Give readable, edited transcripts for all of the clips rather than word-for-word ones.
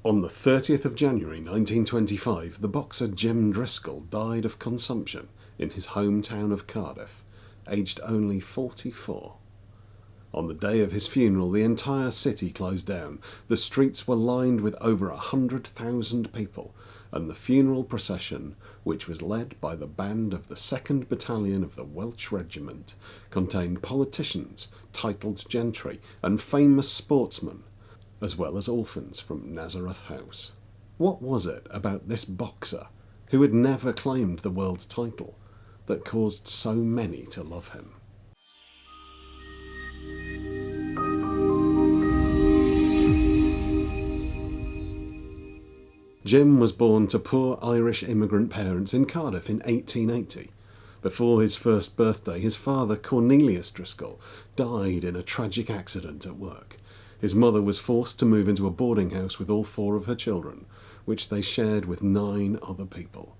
On the 30th of January 1925, the boxer Jim Driscoll died of consumption in his hometown of Cardiff, aged only 44. On the day of his funeral, the entire city closed down. The streets were lined with over 100,000 people, and the funeral procession, which was led by the band of the 2nd Battalion of the Welsh Regiment, contained politicians, titled gentry, and famous sportsmen, as well as orphans from Nazareth House. What was it about this boxer, who had never claimed the world title, that caused so many to love him? Jim was born to poor Irish immigrant parents in Cardiff in 1880. Before his first birthday, his father, Cornelius Driscoll, died in a tragic accident at work. His mother was forced to move into a boarding house with all 4 of her children, which they shared with 9 other people.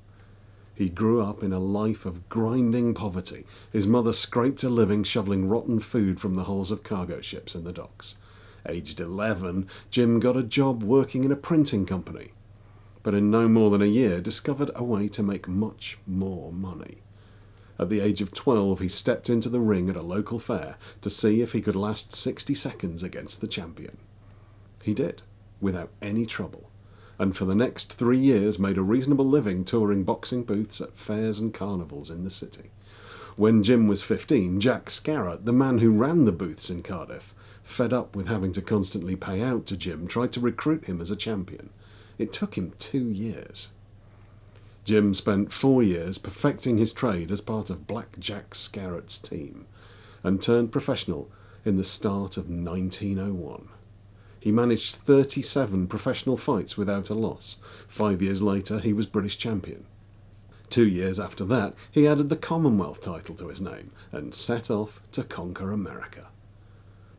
He grew up in a life of grinding poverty. His mother scraped a living shoveling rotten food from the hulls of cargo ships in the docks. Aged 11, Jim got a job working in a printing company, but in no more than a year discovered a way to make much more money. At the age of 12, he stepped into the ring at a local fair to see if he could last 60 seconds against the champion. He did, without any trouble, and for the next 3 years made a reasonable living touring boxing booths at fairs and carnivals in the city. When Jim was 15, Jack Scarrett, the man who ran the booths in Cardiff, fed up with having to constantly pay out to Jim, tried to recruit him as a champion. It took him 2 years. Jim spent 4 years perfecting his trade as part of Black Jack Scarrett's team, and turned professional in the start of 1901. He managed 37 professional fights without a loss. 5 years later, he was British champion. 2 years after that, he added the Commonwealth title to his name and set off to conquer America.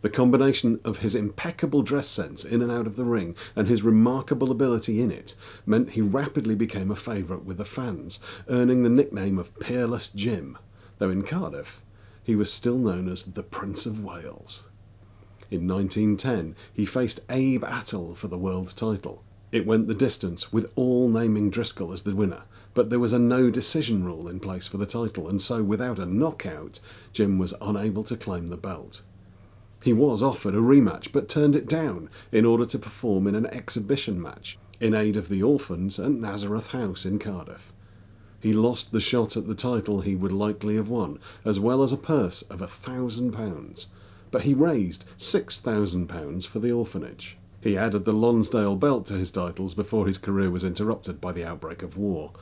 The combination of his impeccable dress sense in and out of the ring and his remarkable ability in it meant he rapidly became a favourite with the fans, earning the nickname of Peerless Jim, though in Cardiff he was still known as the Prince of Wales. In 1910 he faced Abe Attle for the world title. It went the distance, with all naming Driscoll as the winner, but there was a no-decision rule in place for the title, and so without a knockout, Jim was unable to claim the belt. He was offered a rematch, but turned it down in order to perform in an exhibition match in aid of the orphans at Nazareth House in Cardiff. He lost the shot at the title he would likely have won, as well as a purse of £1,000, but he raised £6,000 for the orphanage. He added the Lonsdale belt to his titles before his career was interrupted by the outbreak of war.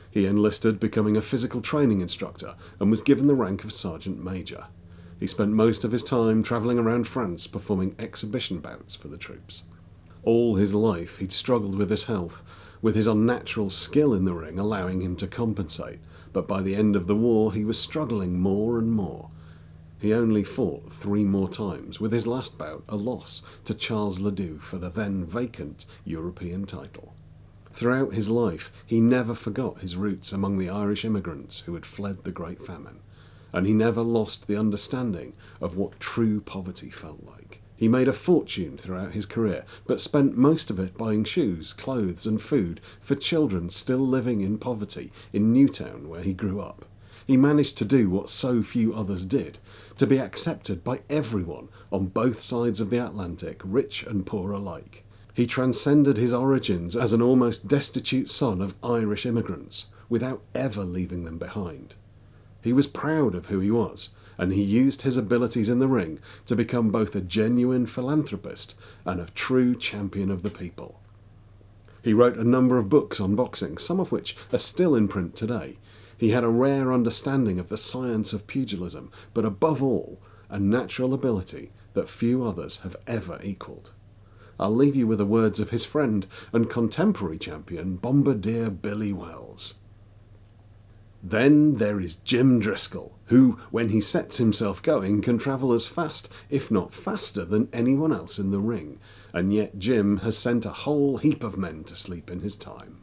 He enlisted, becoming a physical training instructor, and was given the rank of Sergeant Major. He spent most of his time travelling around France performing exhibition bouts for the troops. All his life he'd struggled with his health, with his unnatural skill in the ring allowing him to compensate, but by the end of the war he was struggling more and more. He only fought 3 more times, with his last bout a loss to Charles Ledoux for the then vacant European title. Throughout his life he never forgot his roots among the Irish immigrants who had fled the Great Famine, and he never lost the understanding of what true poverty felt like. He made a fortune throughout his career, but spent most of it buying shoes, clothes and food for children still living in poverty in Newtown, where he grew up. He managed to do what so few others did, to be accepted by everyone on both sides of the Atlantic, rich and poor alike. He transcended his origins as an almost destitute son of Irish immigrants, without ever leaving them behind. He was proud of who he was, and he used his abilities in the ring to become both a genuine philanthropist and a true champion of the people. He wrote a number of books on boxing, some of which are still in print today. He had a rare understanding of the science of pugilism, but above all, a natural ability that few others have ever equalled. I'll leave you with the words of his friend and contemporary champion, Bombardier Billy Wells. Then there is Jim Driscoll, who, when he sets himself going, can travel as fast, if not faster, than anyone else in the ring, and yet Jim has sent a whole heap of men to sleep in his time.